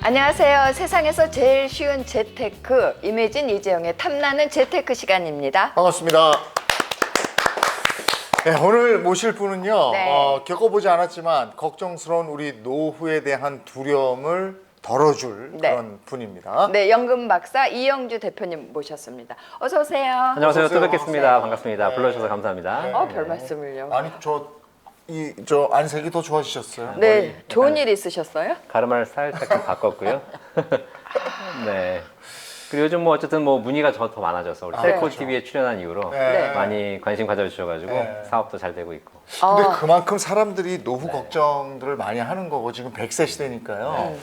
안녕하세요. 세상에서 제일 쉬운 재테크, 이매진 이재영의 탐나는 재테크 시간입니다. 반갑습니다. 네, 오늘 모실 분은요. 네. 겪어보지 않았지만 걱정스러운 우리 노후에 대한 두려움을 덜어줄 네. 그런 분입니다. 네, 연금 박사 이영주 대표님 모셨습니다. 어서 오세요. 안녕하세요. 어서 또 오세요. 뵙겠습니다. 반갑습니다. 네. 불러주셔서 감사합니다. 네. 별 말씀을요. 아니 저 안색이 더 좋아지셨어요. 네, 좋은 일 있으셨어요? 가르마를 살짝 좀 바꿨고요. 네. 그리고 요즘 뭐 어쨌든 뭐 문의가 더 많아져서 우리 셀코 그렇죠. TV에 출연한 이후로 네. 많이 관심 가져주셔가지고 네. 사업도 잘 되고 있고. 근데 아. 그만큼 사람들이 노후 걱정들을 많이 하는 거고 지금 100세 시대니까요.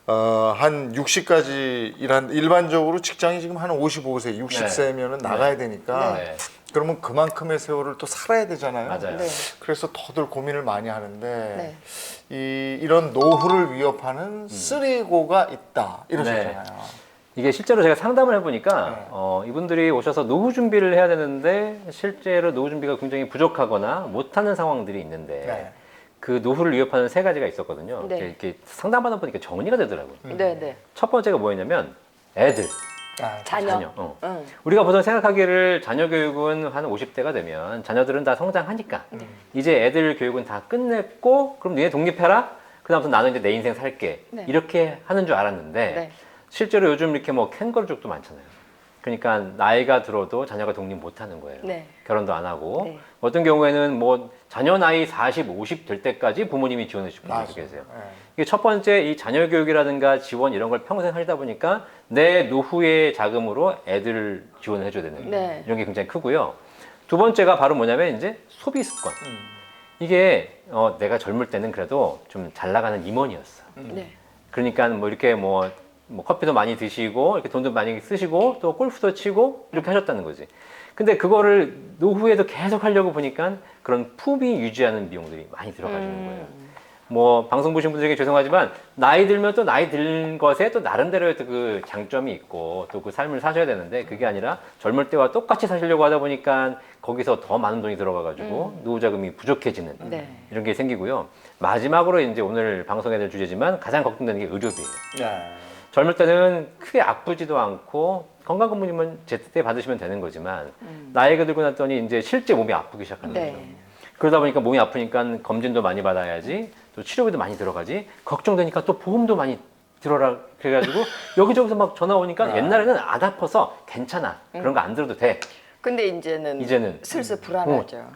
한 60까지 일반적으로 직장이 지금 한 55세, 60세면은 나가야 되니까 네. 그러면 그만큼의 세월을 또 살아야 되잖아요. 맞아요. 네. 그래서 더들 고민을 많이 하는데 네. 이런 노후를 위협하는 쓰리고가 있다 이러셨잖아요. 이게 실제로 제가 상담을 해보니까 네. 이분들이 오셔서 노후 준비를 해야 되는데 실제로 노후 준비가 굉장히 부족하거나 못하는 상황들이 있는데 네. 그 노후를 위협하는 세 가지가 있었거든요. 네. 이렇게 상담하다 보니까 정리가 되더라고요. 네, 네. 첫 번째가 뭐였냐면 애들. 자녀. 자녀. 우리가 보통 생각하기를 자녀 교육은 한 50대가 되면 자녀들은 다 성장하니까 이제 애들 교육은 다 끝냈고 그럼 니네 독립해라. 그다음부터 나는 이제 내 인생 살게. 네. 이렇게 하는 줄 알았는데 네. 실제로 요즘 이렇게 뭐 캥거루족도 많잖아요. 그러니까 나이가 들어도 자녀가 독립 못 하는 거예요. 네. 결혼도 안 하고 네. 어떤 경우에는 뭐 자녀 나이 40, 50 될 때까지 부모님이 지원해 주실 분들도 계세요. 이게 첫 번째 이 자녀 교육이라든가 지원 이런 걸 평생 하다 보니까 내 노후의 자금으로 애들을 지원을 해줘야 되는 네. 이런 게 굉장히 크고요. 두 번째가 바로 뭐냐면 이제 소비 습관. 이게 내가 젊을 때는 그래도 좀 잘 나가는 임원이었어. 네. 그러니까 뭐 이렇게 뭐 커피도 많이 드시고 이렇게 돈도 많이 쓰시고 또 골프도 치고 이렇게 하셨다는 거지. 근데 그거를 노후에도 계속 하려고 보니까 그런 품위 유지하는 비용들이 많이 들어가지는 거예요. 뭐 방송 보신 분들에게 죄송하지만 나이 들면 또 나이 든 것에 또 나름대로의 또 그 장점이 있고 또 그 삶을 사셔야 되는데 그게 아니라 젊을 때와 똑같이 사시려고 하다 보니까 거기서 더 많은 돈이 들어가가지고 노후 자금이 부족해지는 네. 이런 게 생기고요. 마지막으로 이제 오늘 방송에 될 주제지만 가장 걱정되는 게 의료비예요. 네. 젊을 때는 크게 아프지도 않고 건강검진만 제때 받으시면 되는 거지만 나이가 들고 났더니 이제 실제 몸이 아프기 시작하는 네. 거죠. 그러다 보니까 몸이 아프니까 검진도 많이 받아야지 또 치료비도 많이 들어가지 걱정되니까 또 보험도 많이 들어라 그래가지고 여기저기서 막 전화 오니까 옛날에는 안 아파서 괜찮아 그런 거 안 들어도 돼. 근데 이제는 슬슬 불안하죠.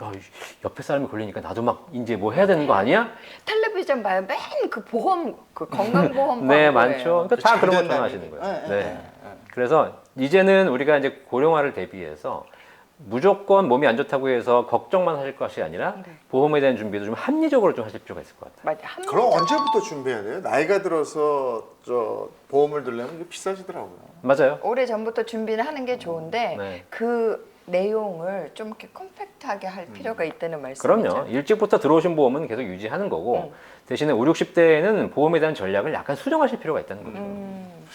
옆에 사람이 걸리니까 나도 막 이제 뭐 해야 되는 거 아니야? 텔레비전 봐요. 맨 그 보험, 그 건강보험 네, 광고예요. 많죠. 그러니까 다 잘 그런 거 된다는 전화하시는 거예요. 얘기. 네. 그래서 이제는 우리가 이제 고령화를 대비해서 무조건 몸이 안 좋다고 해서 걱정만 하실 것이 아니라 보험에 대한 준비도 좀 합리적으로 좀 하실 필요가 있을 것 같아요. 맞아. 그럼 언제부터 준비해야 돼요? 나이가 들어서 저 보험을 들려면 이게 비싸지더라고요. 맞아요. 오래 전부터 준비를 하는 게 좋은데 네. 그 내용을 좀 이렇게 컴팩트하게 할 필요가 있다는 말씀이죠. 그럼요. 일찍부터 들어오신 보험은 계속 유지하는 거고 대신에 5, 60대에는 보험에 대한 전략을 약간 수정하실 필요가 있다는 거죠.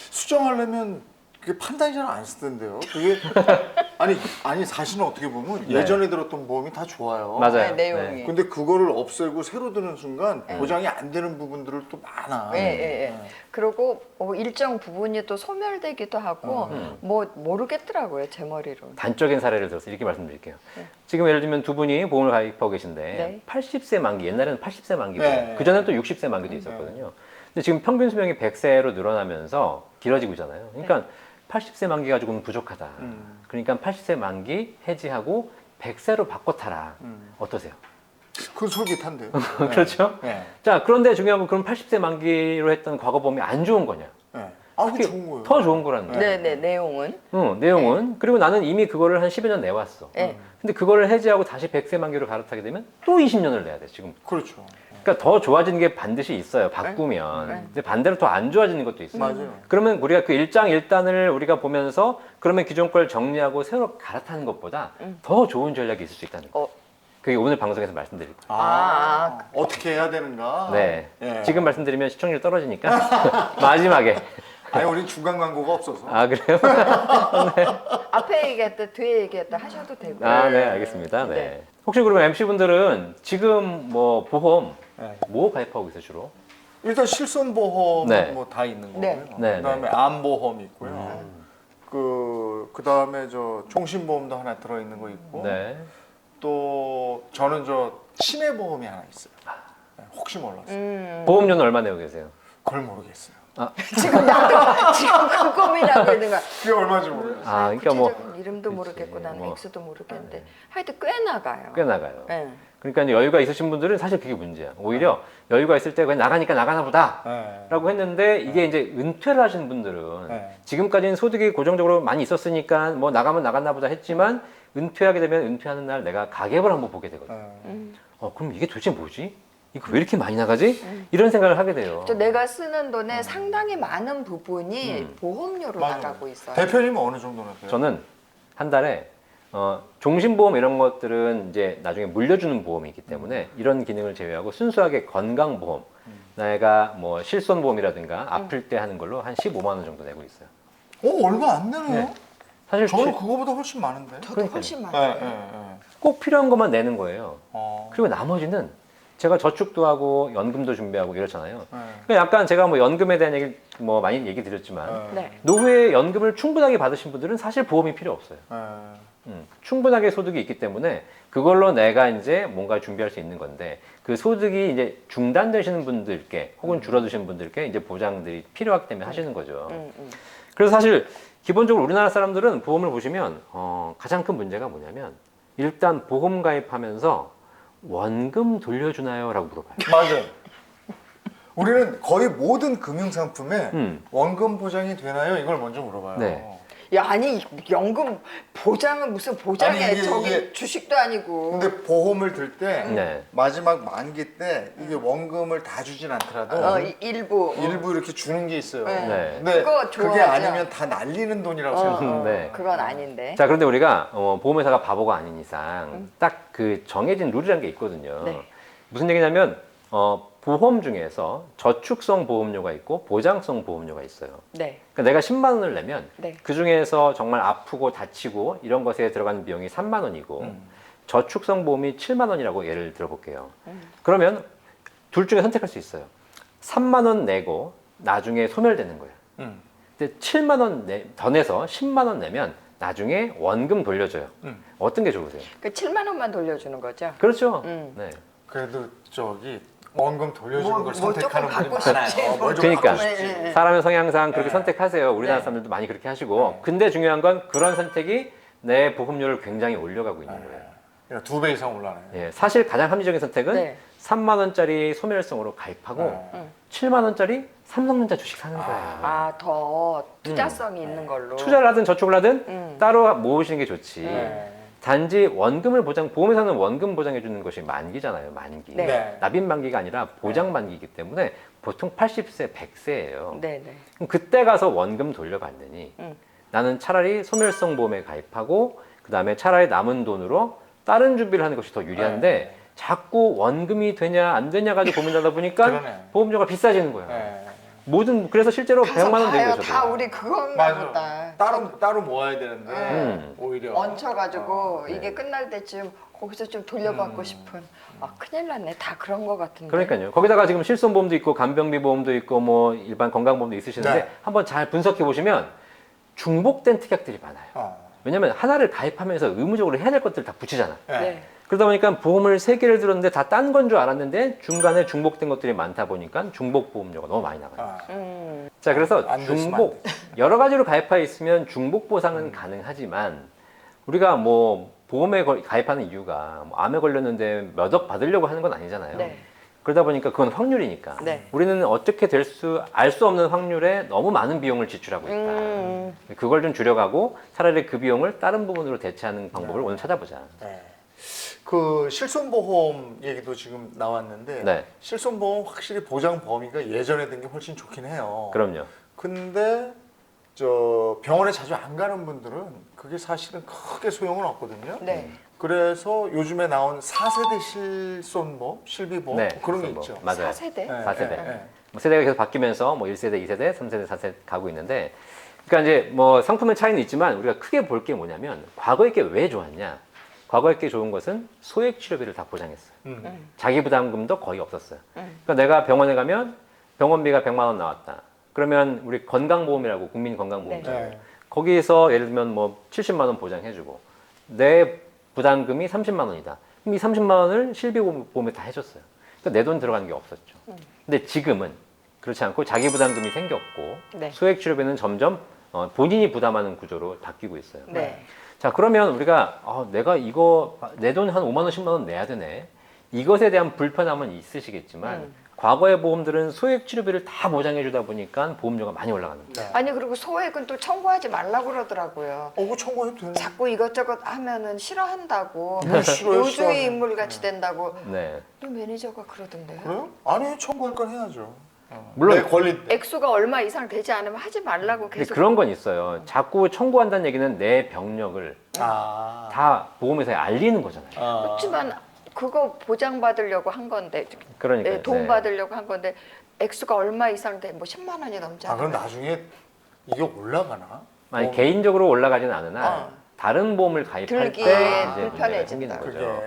수정하려면 그게 판단이 잘 안 쓰던데요. 그게 아니 사실은 어떻게 보면 네. 예전에 들었던 보험이 다 좋아요. 맞아요. 네, 내용이. 근데 그거를 없애고 새로 드는 순간 보장이 안 되는 부분들을 또 많아. 예, 예, 예. 그리고 일정 부분이 또 소멸되기도 하고 뭐 모르겠더라고요, 제 머리로. 단적인 사례를 들어서 이렇게 말씀드릴게요. 지금 예를 들면 두 분이 보험을 가입하고 계신데 네. 80세 만기, 옛날에는 80세 만기고 네. 그전에는 또 60세 만기도 있었거든요. 근데 지금 평균 수명이 100세로 늘어나면서 길어지고 있잖아요. 그러니까 80세 만기 가지고는 부족하다. 그러니까 80세 만기 해지하고 100세로 바꿔 타라. 어떠세요? 그건 솔깃한데요. 그렇죠? 네. 자, 그런데 중요한 건 그럼 80세 만기로 했던 과거보험이 안 좋은 거냐? 네. 아, 그게 그게 좋은 거예요. 더 좋은 거라는 거예요. 네, 네, 내용은. 내용은. 그리고 나는 이미 그거를 한 10여 년 내왔어. 네. 근데 그거를 해지하고 다시 100세 만기로 갈아타게 되면 또 20년을 내야 돼, 지금. 그렇죠. 그러니까 더 좋아지는 게 반드시 있어요, 바꾸면. 근데 반대로 더 안 좋아지는 것도 있어요. 맞아요. 그러면 우리가 그 일장일단을 우리가 보면서 그러면 기존 걸 정리하고 새로 갈아타는 것보다 더 좋은 전략이 있을 수 있다는 거예요. 그게 오늘 방송에서 말씀드릴 거예요. 어떻게 해야 되는가? 네. 예. 지금 말씀드리면 시청률 떨어지니까 마지막에. 아니, 우린 중간 광고가 없어서. 아, 그래요? 앞에 얘기했다, 뒤에 얘기했다 하셔도 되고. 아, 네, 알겠습니다. 네. 네. 혹시 그러면 MC분들은 지금 뭐 보험 네. 뭐 가입하고 계세요, 주로? 일단 실손보험은 네. 뭐 다 있는 거고요. 네. 네, 그다음에 암보험 있고요. 그다음에 저 종신보험도 하나 들어 있는 거 있고. 네. 또 저는 저 치매보험이 하나 있어요. 네, 혹시 몰라서. 보험료는 얼마 내고 계세요? 그걸 모르겠어요. 지금 나도 지금 그 고민하고 있는 거야. 그게 얼마인지 모르겠어요. 아, 그러니까 뭐 구체적인 이름도 모르겠고 그치, 나는 뭐. 액수도 모르겠는데 하여튼 꽤 나가요. 꽤 나가요. 네. 그러니까 이제 여유가 있으신 분들은 사실 그게 문제야. 오히려 여유가 있을 때 그냥 나가니까 나가나 보다. 네. 라고 했는데 이게 이제 은퇴를 하신 분들은 네. 지금까지는 소득이 고정적으로 많이 있었으니까 뭐 나가면 나갔나 보다 했지만 은퇴하게 되면 은퇴하는 날 내가 가계부를 한번 보게 되거든. 네. 그럼 이게 도대체 뭐지? 이거 왜 이렇게 많이 나가지? 이런 생각을 하게 돼요. 또 내가 쓰는 돈의 상당히 많은 부분이 보험료로 맞아요. 나가고 있어요. 대표님은 어느 정도 나가요? 저는 한 달에 종신보험 이런 것들은 이제 나중에 물려주는 보험이 있기 때문에 이런 기능을 제외하고 순수하게 건강보험, 내가 뭐 실손보험이라든가 아플 때 하는 걸로 한 15만 원 정도 내고 있어요. 얼마 안 내네요. 네. 사실 저는 그거보다 훨씬 많은데. 저도 그러니까요. 훨씬 네, 많아요. 네, 네. 꼭 필요한 것만 내는 거예요. 어. 그리고 나머지는 제가 저축도 하고 연금도 준비하고 이렇잖아요. 네. 그러니까 약간 제가 뭐 연금에 대한 얘기 뭐 많이 얘기 드렸지만 네. 노후에 연금을 충분하게 받으신 분들은 사실 보험이 필요 없어요. 네. 충분하게 소득이 있기 때문에 그걸로 내가 이제 뭔가 준비할 수 있는 건데 그 소득이 이제 중단되시는 분들께 혹은 줄어드시는 분들께 이제 보장들이 필요하기 때문에 하시는 거죠. 그래서 사실 기본적으로 우리나라 사람들은 보험을 보시면 가장 큰 문제가 뭐냐면 일단 보험 가입하면서 원금 돌려주나요? 라고 물어봐요. 맞아요. 우리는 거의 모든 금융상품에 음. 원금 보장이 되나요? 이걸 먼저 물어봐요. 네. 야, 아니 연금 보장은 무슨 보장이야? 아니, 이게- 저기 이게- 주식도 아니고. 근데 보험을 들 때 네. 마지막 만기 때 이게 원금을 다 주진 않더라도 일부. 일부 이렇게 주는 게 있어요. 네. 네. 근데 그거 그게 좋아하죠. 아니면 다 날리는 돈이라고 생각해요. 네. 그건 아닌데. 자, 그런데 우리가 보험회사가 바보가 아닌 이상 딱 그 정해진 룰이라는 게 있거든요. 네. 무슨 얘기냐면 보험 중에서 저축성 보험료가 있고 보장성 보험료가 있어요. 네. 그러니까 내가 10만 원을 내면 네. 그 중에서 정말 아프고 다치고 이런 것에 들어가는 비용이 3만 원이고 저축성 보험이 7만 원이라고 예를 들어볼게요. 그러면 둘 중에 선택할 수 있어요. 3만 원 내고 나중에 소멸되는 거예요. 음. 근데 7만 원 더 내서 10만 원 내면 나중에 원금 돌려줘요. 어떤 게 좋으세요? 그 7만 원만 돌려주는 거죠. 그렇죠. 음. 네. 그래도 저기 원금 돌려주는 뭐- 걸 뭐 선택하는 조금 분이 받고 많아요. 싶지. 뭘 좀 그러니까 받고 싶지. 네. 사람의 성향상 그렇게 네. 선택하세요. 우리나라 네. 사람들도 많이 그렇게 하시고. 근데 중요한 건 그런 선택이 내 보험료를 굉장히 올려가고 있는 거예요. 그러니까 2배 이상 올라네. 예, 사실 가장 합리적인 선택은 네. 3만 원짜리 소멸성으로 가입하고 7만 원짜리 삼성전자 주식 사는 거예요. 아, 더 투자성이 있는 걸로. 투자를 하든 저축을 하든 따로 모으시는 게 좋지. 네. 단지 원금을 보험회사는 원금 보장해 주는 것이 만기잖아요. 만기. 네. 네. 납입 만기가 아니라 보장 만기이기 때문에 보통 80세, 100세예요. 네, 네. 그럼 그때 가서 원금 돌려받느니 나는 차라리 소멸성 보험에 가입하고 그다음에 차라리 남은 돈으로 다른 준비를 하는 것이 더 유리한데 자꾸 원금이 되냐 안 되냐 가지고 고민하다 보니까 그러네. 보험료가 비싸지는 거예요. 네. 그래서 실제로 가서 100만 원 봐요. 내고 다 있어요. 우리 그건가 보다. 따로 모아야 되는데 오히려 얹혀가지고 이게 끝날 때쯤 거기서 좀 돌려받고 싶은. 아, 큰일 났네. 다 그런 거 같은데. 그러니까요. 거기다가 지금 실손보험도 있고 간병비 보험도 있고 뭐 일반 건강보험도 있으시는데 네. 한번 잘 분석해 보시면 중복된 특약들이 많아요. 왜냐면 하나를 가입하면서 의무적으로 해야 될 것들 다 붙이잖아. 네. 그러다 보니까 보험을 3개를 들었는데 다 딴 건 줄 알았는데 중간에 중복된 것들이 많다 보니까 중복보험료가 너무 많이 나가요. 자, 그래서 안 됐으면 중복 여러 가지로 가입하여 있으면 중복 보상은 가능하지만 우리가 뭐 보험에 가입하는 이유가 뭐 암에 걸렸는데 몇 억 받으려고 하는 건 아니잖아요. 네. 그러다 보니까 그건 확률이니까 네. 우리는 어떻게 알 수 없는 확률에 너무 많은 비용을 지출하고 있다. 그걸 좀 줄여가고 차라리 그 비용을 다른 부분으로 대체하는 방법을 오늘 찾아보자. 네. 그 실손보험 얘기도 지금 나왔는데 네. 실손보험 확실히 보장 범위가 예전에 된 게 훨씬 좋긴 해요. 그럼요. 근데 저 병원에 자주 안 가는 분들은 그게 사실은 크게 소용은 없거든요. 네. 그래서 요즘에 나온 4세대 실손보험, 실비보험 네, 그런 게 실손보험. 있죠. 맞아요. 4세대? 네, 4세대. 네. 뭐 세대가 계속 바뀌면서 뭐 1세대, 2세대, 3세대, 4세대 가고 있는데 그러니까 이제 뭐 상품의 차이는 있지만 우리가 크게 볼 게 뭐냐면 과거에 게 왜 좋았냐? 과거에 게 좋은 것은 소액 치료비를 다 보장했어요. 자기 부담금도 거의 없었어요. 그러니까 내가 병원에 가면 병원비가 100만 원 나왔다. 그러면 우리 건강보험이라고 국민건강보험 네. 거기에서 예를 들면 뭐 70만 원 보장해주고 내 부담금이 30만 원이다. 그럼 이 30만 원을 실비보험에 다 해줬어요. 그러니까 내 돈 들어가는 게 없었죠. 근데 지금은 그렇지 않고 자기 부담금이 생겼고 네. 소액치료비는 점점 본인이 부담하는 구조로 바뀌고 있어요. 네. 자, 그러면 우리가 내가 이거 내 돈 한 5만 원, 10만 원 내야 되네. 이것에 대한 불편함은 있으시겠지만 과거의 보험들은 소액 치료비를 다 보장해 주다 보니까 보험료가 많이 올라가는 거예요. 아니 그리고 소액은 또 청구하지 말라고 그러더라고요. 그 청구해도 되네. 자꾸 이것저것 하면은 싫어한다고. 싫어요, 요주의 싫어하네. 인물 같이 된다고. 네. 우리 매니저가 그러던데요. 그래요? 아니 청구할 건 해야죠. 물론 내 권리. 액수가 얼마 이상 되지 않으면 하지 말라고 근데 계속. 그런 건 있어요. 자꾸 청구한다는 얘기는 내 병력을 다 보험회사에 알리는 거잖아요. 그렇지만 그거 보장받으려고 한 건데, 그러니까 네, 돈 받으려고 한 건데 액수가 얼마 이상 돼? 뭐 10만 원이 넘잖아요. 그럼 나중에 이게 올라가나? 아니 개인적으로 올라가지는 않으나 다른 보험을 가입할 때 들기에 이제 문제가 불편해진다. 생기는 그게. 거죠.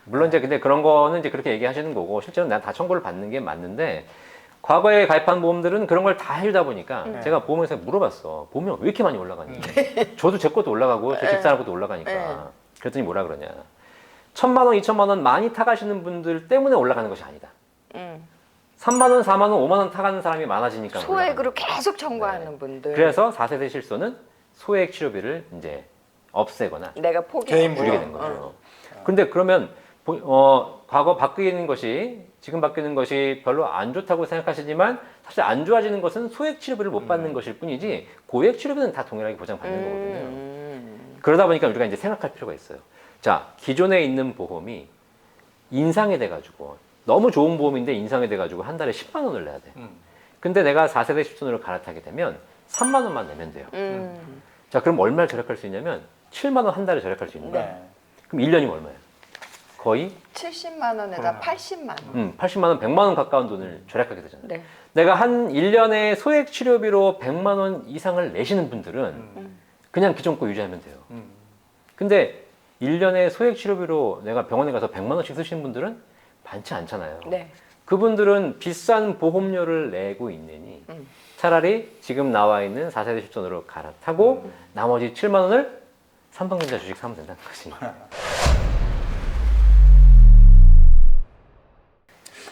물론 이제 근데 그런 거는 이제 그렇게 얘기하시는 거고 실제로 난 다 청구를 받는 게 맞는데 과거에 가입한 보험들은 그런 걸 다 해주다 보니까 제가 보험회사에 물어봤어. 보험료가 왜 이렇게 많이 올라가니? 저도 제 것도 올라가고 제 집사람 것도 올라가니까. 그랬더니 뭐라 그러냐. 1,000만 원, 2,000만 원 많이 타가시는 분들 때문에 올라가는 것이 아니다. 3만 원, 4만 원, 5만 원 타가는 사람이 많아지니까 소액으로 올라가는 계속 청구하는 네. 분들. 그래서 4세대 실손은 소액 치료비를 이제 없애거나 내가 포기. 개인 줄이게 된 거죠. 근데 그러면 과거 바뀌는 것이 지금 바뀌는 것이 별로 안 좋다고 생각하시지만 사실 안 좋아지는 것은 소액 치료비를 못 받는 것일 뿐이지 고액 치료비는 다 동일하게 보장받는 거거든요. 그러다 보니까 우리가 이제 생각할 필요가 있어요. 자, 기존에 있는 보험이 인상이 돼가지고 너무 좋은 보험인데 인상이 돼가지고 한 달에 10만 원을 내야 돼. 근데 내가 4세대 실손으로 갈아타게 되면 3만 원만 내면 돼요. 자, 그럼 얼마를 절약할 수 있냐면 7만 원 한 달에 절약할 수 있는 거예요. 네. 그럼 1년이면 얼마예요? 거의 70만 원에다 80만 원. 80만 원, 100만 원 가까운 돈을 절약하게 되잖아요. 네. 내가 한 1년에 소액 치료비로 100만 원 이상을 내시는 분들은 그냥 기존 거 유지하면 돼요. 근데 1년에 소액 치료비로 내가 병원에 가서 100만 원씩 쓰시는 분들은 많지 않잖아요. 네. 그분들은 비싼 보험료를 내고 있느니 차라리 지금 나와 있는 4세대 실손으로 갈아타고 나머지 7만 원을 삼성전자 주식 사면 된다는 거지.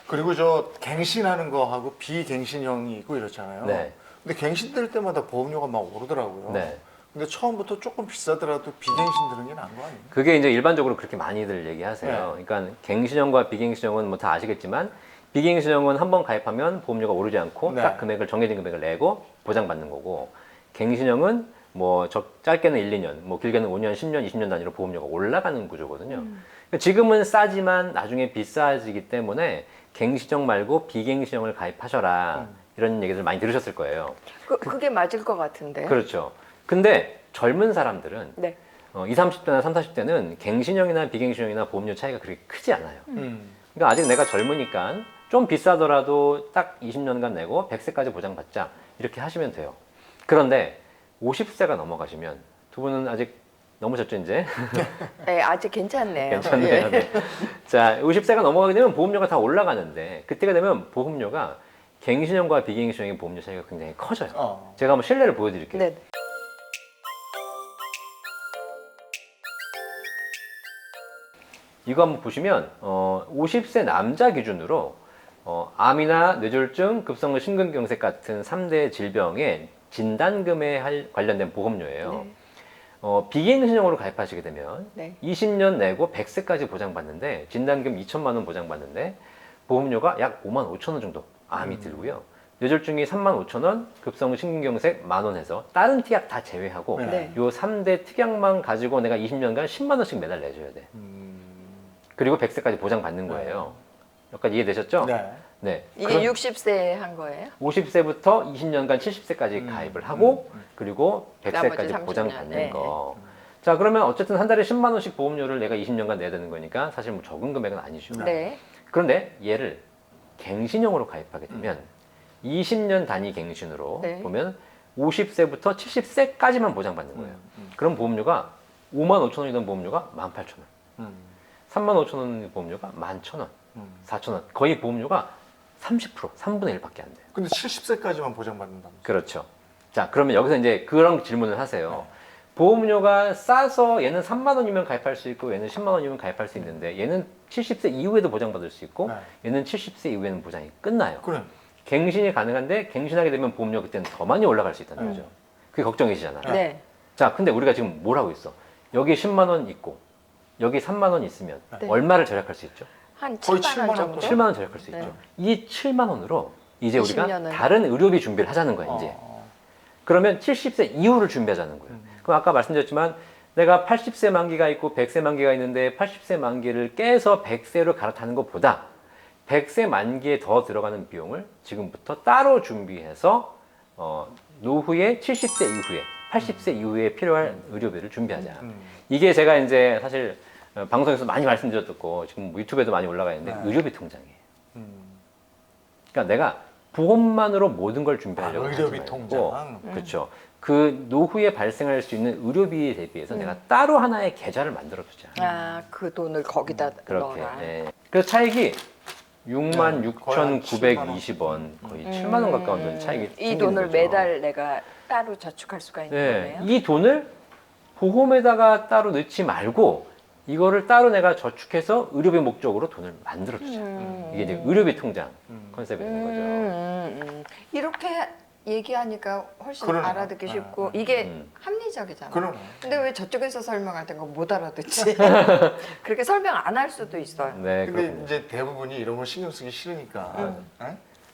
그리고 저 갱신하는 거하고 비갱신형이 있고 이렇잖아요. 네. 근데 갱신될 때마다 보험료가 막 오르더라고요. 네. 근데 처음부터 조금 비싸더라도 비갱신 드는 게 나은 거 아니에요? 그게 이제 일반적으로 그렇게 많이들 얘기하세요. 그러니까 갱신형과 비갱신형은 뭐 다 아시겠지만 비갱신형은 한번 가입하면 보험료가 오르지 않고 네. 딱 금액을 정해진 금액을 내고 보장받는 거고 갱신형은 뭐 짧게는 1, 2년, 뭐 길게는 5년, 10년, 20년 단위로 보험료가 올라가는 구조거든요. 그러니까 지금은 싸지만 나중에 비싸지기 때문에 갱신형 말고 비갱신형을 가입하셔라 이런 얘기들 많이 들으셨을 거예요. 그게 맞을 것 같은데. 그렇죠. 근데 젊은 사람들은 네. 20, 30대나 30, 40대는 갱신형이나 비갱신형이나 보험료 차이가 그렇게 크지 않아요. 음. 그러니까 아직 내가 젊으니까 좀 비싸더라도 딱 20년간 내고 100세까지 보장받자 이렇게 하시면 돼요. 그런데 50세가 넘어가시면 두 분은 아직 넘으셨죠 이제? 네, 아직 괜찮네요. 괜찮네요. 예. 네. 자, 50세가 넘어가게 되면 보험료가 다 올라가는데 그때가 되면 보험료가 갱신형과 비갱신형의 보험료 차이가 굉장히 커져요. 제가 한번 실례를 보여드릴게요. 네. 이거 한번 보시면 50세 남자 기준으로 암이나 뇌졸중, 급성근 심근경색 같은 3대 질병의 진단금에 관련된 보험료예요. 비갱신형으로 가입하시게 되면 네. 20년 내고 100세까지 보장받는데 진단금 2천만 원 보장받는데 보험료가 약 5만 5천 원 정도 암이 들고요. 뇌졸중이 3만 5천 원, 급성근 심근경색 1만 원 해서 다른 특약 다 제외하고 네. 요 3대 특약만 가지고 내가 20년간 10만 원씩 매달 내줘야 돼. 그리고 100세까지 보장받는 거예요. 여기까지 이해되셨죠? 네. 네. 이게 60세에 한 거예요? 50세부터 20년간 70세까지 가입을 하고 그리고 나머지 100세까지 30년. 보장받는 네. 거. 자, 그러면 어쨌든 한 달에 10만 원씩 보험료를 내가 20년간 내야 되는 거니까 사실 뭐 적은 금액은 아니죠. 네. 그런데 얘를 갱신형으로 가입하게 되면 20년 단위 갱신으로 네. 보면 50세부터 70세까지만 보장받는 거예요. 그럼 보험료가 5만 5천 원이던 보험료가 18,000원. 3만 5천 원 보험료가 11,000원. 4,000원. 거의 보험료가 30%, 3분의 1밖에 안 돼요. 근데 70세까지만 보장받는다면. 그렇죠. 자, 그러면 여기서 이제 그런 질문을 하세요. 보험료가 싸서 얘는 3만 원이면 가입할 수 있고 얘는 10만 원이면 가입할 수 있는데 얘는 70세 이후에도 보장받을 수 있고 네. 얘는 70세 이후에는 보장이 끝나요. 그래. 갱신이 가능한데 갱신하게 되면 보험료 그때는 더 많이 올라갈 수 있다는 거죠. 그게 걱정이시잖아요. 네. 자, 근데 우리가 지금 뭘 하고 있어? 여기 10만 원 있고 여기 3만 원 있으면 네. 얼마를 절약할 수 있죠? 한 거의 7만 원 7만 원 정도? 7만 원 절약할 수 네. 있죠. 이 7만 원으로 이제 우리가 20년을. 다른 의료비 준비를 하자는 거야, 이제. 그러면 70세 이후를 준비하자는 거예요. 그럼 아까 말씀드렸지만 내가 80세 만기가 있고 100세 만기가 있는데 80세 만기를 깨서 100세로 갈아타는 것보다 100세 만기에 더 들어가는 비용을 지금부터 따로 준비해서 노후에 70세 이후에 80세 이후에 필요할 의료비를 준비하자. 이게 제가 이제 사실 방송에서 많이 말씀드렸고 지금 뭐 유튜브에도 많이 올라가 있는데 의료비 통장이에요. 그러니까 내가 보험만으로 모든 걸 준비하려고 하지 의료비 말고, 통장. 그렇죠. 그 노후에 발생할 수 있는 의료비에 대비해서 내가 따로 하나의 계좌를 만들어 두자. 아, 그 돈을 거기다 그렇게. 넣어라. 예. 그래서 차익이 거의 한 66,920원, 거의 7만 원 가까운 돈 차익이 이 생기는 돈을 거죠. 매달 내가 따로 저축할 수가 있는 네, 거네요. 이 돈을 보험에다가 따로 넣지 말고 이거를 따로 내가 저축해서 의료비 목적으로 돈을 만들어 주자. 이게 이제 의료비 통장 컨셉이 되는 거죠. 이렇게 얘기하니까 훨씬 그러네요. 알아듣기 쉽고 이게 음. 합리적이잖아요. 그러네. 근데 왜 저쪽에서 설명할 땐 못 알아듣지? 그렇게 설명 안 할 수도 있어요. 네, 근데 그렇군요. 이제 대부분이 이런 걸 신경 쓰기 싫으니까 에?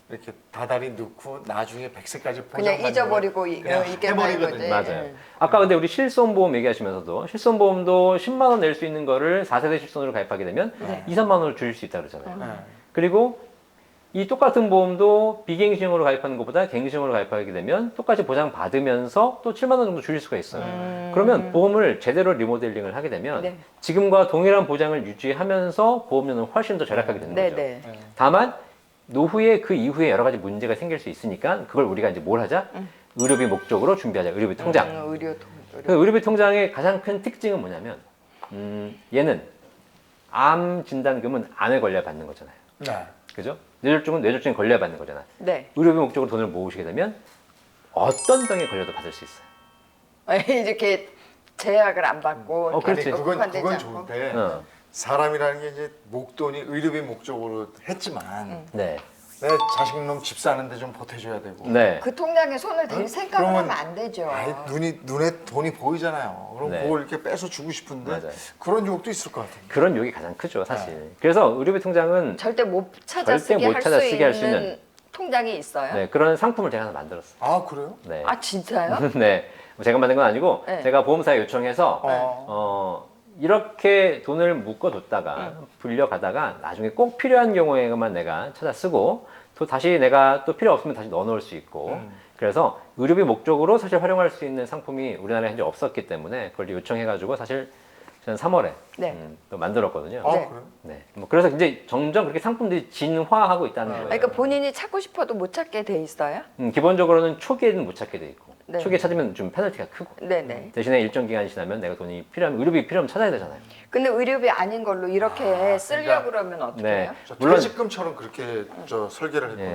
이렇게 다달이 넣고 나중에 100세까지 그냥 잊어버리고 그냥 이게 해버리거든요. 맞아요. 아까 근데 우리 실손보험 얘기하시면서도 실손보험도 10만 원 낼 수 있는 거를 4세대 실손으로 가입하게 되면 네. 2, 3만 원을 줄일 수 있다 그러잖아요. 네. 그리고 이 똑같은 보험도 비갱신형으로 가입하는 것보다 갱신형으로 가입하게 되면 똑같이 보장 받으면서 또 7만 원 정도 줄일 수가 있어요. 그러면 보험을 제대로 리모델링을 하게 되면 네. 지금과 동일한 보장을 유지하면서 보험료는 훨씬 더 절약하게 되는 거죠. 네네. 다만 노후에 그 이후에 여러 가지 문제가 생길 수 있으니까 그걸 우리가 이제 뭘 하자? 의료비 목적으로 준비하자. 의료비 통장. 그 의료비 통장의 가장 큰 특징은 뭐냐면 얘는 암 진단금은 암에 걸려 받는 거잖아요. 네. 그죠? 뇌졸중은 뇌졸중에 걸려 받는 거잖아. 네. 의료비 목적으로 돈을 모으시게 되면 어떤 병에 걸려도 받을 수 있어요. 이렇게 제약을 안 받고 어, 그렇지. 아니, 녹화되지 그건 않고. 좋은데 어. 사람이라는 게 이제 목돈이 의료비 목적으로 했지만 네. 내 자식놈 집 사는데 좀 보태줘야 되고. 네. 그 통장에 손을 댈 생각을 그러면 하면 안 되죠. 아이, 눈에 돈이 보이잖아요. 그럼 네. 그걸 이렇게 빼서 주고 싶은데 맞아요. 그런 유혹도 있을 것 같아요. 그런 욕이 가장 크죠, 사실. 그래서 의료비 통장은 절대 못 찾아 절대 쓰게 못 할 찾아 수 쓰게 할 수 있는 있는 통장이 있어요? 네, 그런 상품을 제가 하나 만들었어요. 아 그래요? 네. 아 진짜요? 네. 제가 만든 건 아니고 네. 제가 보험사에 요청해서 어. 이렇게 돈을 묶어뒀다가 불려가다가 나중에 꼭 필요한 경우에만 내가 찾아 쓰고 또 다시 내가 또 필요 없으면 다시 넣어놓을 수 있고 그래서 의료비 목적으로 사실 활용할 수 있는 상품이 우리나라에 현재 없었기 때문에 그걸 요청해가지고 사실 저는 3월에 네. 또 만들었거든요. 아 네. 그래요? 네. 뭐 그래서 이제 점점 그렇게 상품들이 진화하고 있다는 거예요. 그러니까 본인이 찾고 싶어도 못 찾게 돼 있어요? 기본적으로는 초기에는 못 찾게 돼 있고 네. 초기에 찾으면 좀 페널티가 크고 네네. 대신에 일정 기간이 지나면 내가 돈이 필요하면 의료비 필요하면 찾아야 되잖아요. 근데 의료비 아닌 걸로 이렇게 쓰려고 그러면 어떻게 네. 해요? 저 물론- 퇴직금처럼 그렇게 저 설계를 했구나.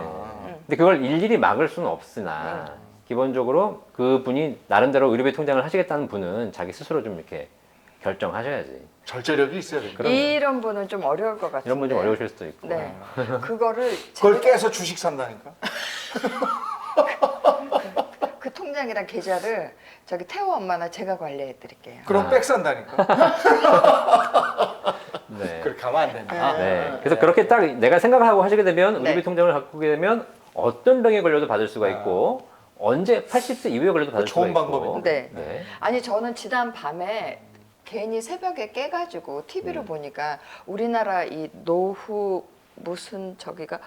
예. 근데 그걸 일일이 막을 수는 없으나 기본적으로 그분이 나름대로 의료비 통장을 하시겠다는 분은 자기 스스로 좀 이렇게 결정하셔야지. 절제력이 있어야 돼요. 그럼요. 이런 분은 좀 어려울 것 같은데. 이런 분 좀 어려우실 수도 있고. 네. 그거를 그걸 제가 깨서 주식 산다니까? 그 통장이랑 계좌를 저기 태호 엄마나 제가 관리해 드릴게요. 그럼 백 산다니까? 네. 그렇게 가면 안 된다. 네. 그래서 그렇게 딱 내가 생각을 하고 하시게 되면 네. 의료비 통장을 갖고 오게 되면 어떤 병에 걸려도 받을 수가 있고 언제 80세 이후에 걸려도 받을 수가 좋은 있고. 방법이네. 네. 네. 아니 저는 지난 밤에 괜히 새벽에 깨가지고 TV를 보니까 우리나라 이 노후 무슨 저기가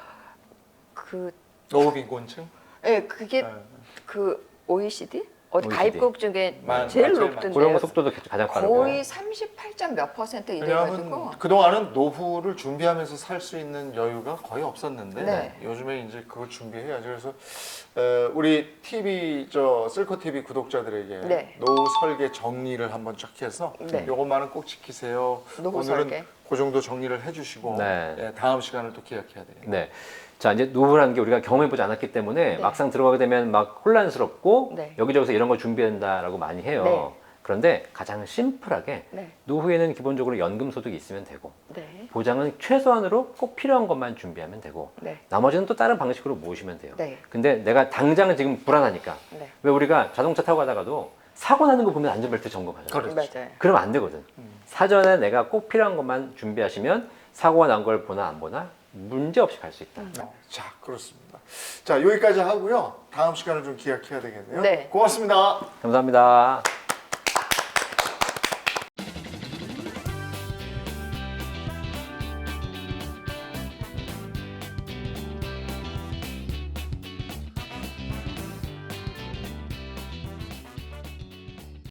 그 노후빈곤층? 예, 그게 네. 그 OECD? 어디 OECD. 가입국 중에 제일 제일 많죠. 높던데 고령화 속도도 가장 빠르고. 거의 38점 몇 퍼센트 이래가지고 왜냐하면 그동안은 노후를 준비하면서 살 수 있는 여유가 거의 없었는데 네. 요즘에 이제 그걸 준비해야죠. 그래서 우리 TV 쓸코 TV 구독자들에게 네. 노후 설계 정리를 한번 쫙 해서 네. 요것만은 꼭 지키세요. 노후 오늘은 설계. 그 정도 정리를 해주시고 네. 다음 시간을 또 기약해야 돼요. 네. 자, 이제 노후라는 게 우리가 경험해보지 않았기 때문에 네. 막상 들어가게 되면 막 혼란스럽고 네. 여기저기서 이런 걸 준비한다라고 많이 해요. 네. 그런데 가장 심플하게 네. 노후에는 기본적으로 연금 소득이 있으면 되고 네. 보장은 최소한으로 꼭 필요한 것만 준비하면 되고 네. 나머지는 또 다른 방식으로 모으시면 돼요. 네. 근데 내가 당장 지금 불안하니까 네. 왜 우리가 자동차 타고 가다가도 사고 나는 거 보면 안전벨트 점검하잖아요. 그렇죠. 맞아요. 그러면 안 되거든. 사전에 내가 꼭 필요한 것만 준비하시면 사고가 난 걸 보나 안 보나 문제 없이 갈 수 있다. 자, 그렇습니다. 자, 여기까지 하고요. 다음 시간을 좀 기약해야 되겠네요. 네. 고맙습니다. 감사합니다.